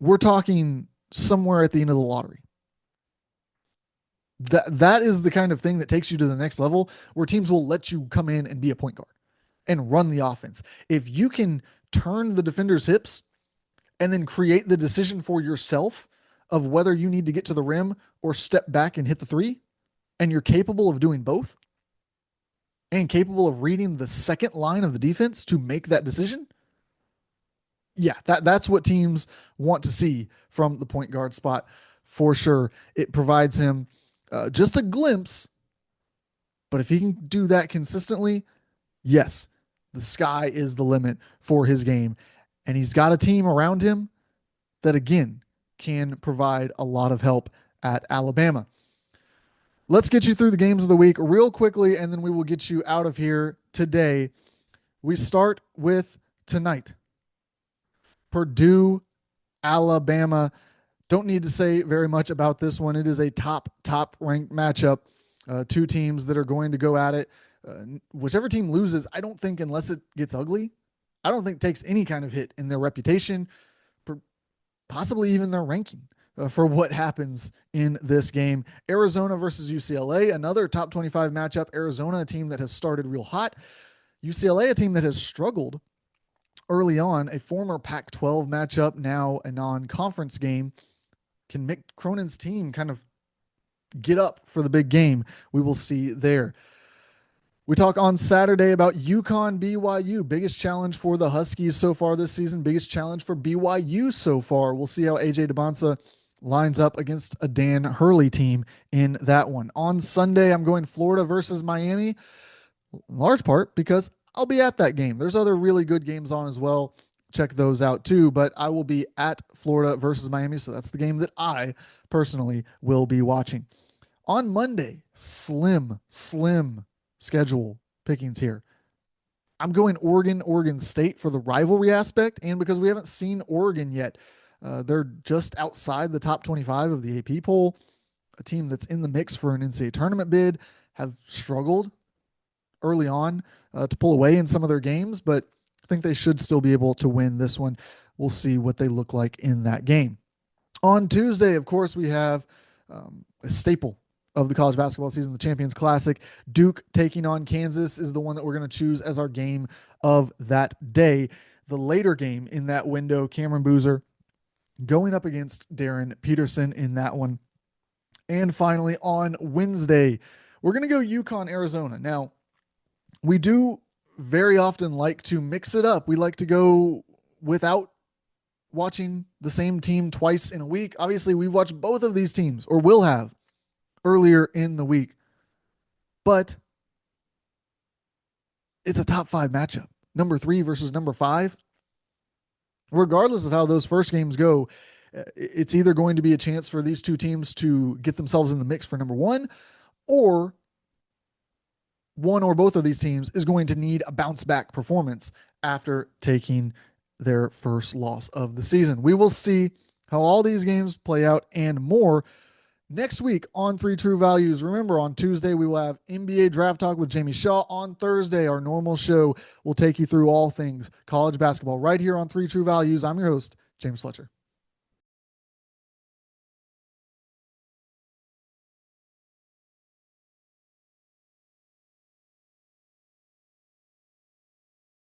We're talking somewhere at the end of the lottery. That is the kind of thing that takes you to the next level, where teams will let you come in and be a point guard and run the offense. If you can turn the defender's hips and then create the decision for yourself of whether you need to get to the rim or step back and hit the three, and you're capable of doing both and capable of reading the second line of the defense to make that decision, yeah, that's what teams want to see from the point guard spot for sure. It provides him just a glimpse, but if he can do that consistently, yes, the sky is the limit for his game. And he's got a team around him that, again, can provide a lot of help at Alabama. Let's get you through the games of the week real quickly, and then we will get you out of here today. We start with tonight. Purdue, Alabama. Don't need to say very much about this one. It is a top ranked matchup. Two teams that are going to go at it. Whichever team loses, I don't think, unless it gets ugly, I don't think takes any kind of hit in their reputation, possibly even their ranking for what happens in this game. Arizona versus UCLA, another top 25 matchup. Arizona, a team that has started real hot. UCLA, a team that has struggled early on. A former Pac-12 matchup, now a non-conference game. Can Mick Cronin's team kind of get up for the big game? We will see there. We talk on Saturday about UConn BYU. Biggest challenge for the Huskies so far this season. Biggest challenge for BYU so far. We'll see how AJ DeBonsa lines up against a Dan Hurley team in that one. On Sunday, I'm going Florida versus Miami, in large part because I'll be at that game. There's other really good games on as well. Check those out too, but I will be at Florida versus Miami, so that's the game that I personally will be watching. On Monday, slim schedule pickings here. I'm going Oregon State for the rivalry aspect, and because we haven't seen Oregon yet. They're just outside the top 25 of the AP poll, a team that's in the mix for an NCAA tournament bid, have struggled early on to pull away in some of their games, but I think they should still be able to win this one. We'll see what they look like in that game. On Tuesday, of course, we have a staple of the college basketball season, the Champions Classic. Duke taking on Kansas is the one that we're going to choose as our game of that day. The later game in that window, Cameron Boozer going up against Darren Peterson in that one. And finally, on Wednesday, we're going to go UConn, Arizona. Now, we do very often like to mix it up. We like to go without watching the same team twice in a week. Obviously, we've watched both of these teams, or will have, earlier in the week. But it's a top 5 matchup. Number 3 versus number 5. Regardless of how those first games go, it's either going to be a chance for these two teams to get themselves in the mix for number 1, or one or both of these teams is going to need a bounce back performance after taking their first loss of the season. We will see how all these games play out and more next week on 3 True Values. Remember, on Tuesday, we will have NBA Draft Talk with Jamie Shaw. On Thursday, our normal show will take you through all things college basketball right here on 3 True Values. I'm your host, James Fletcher.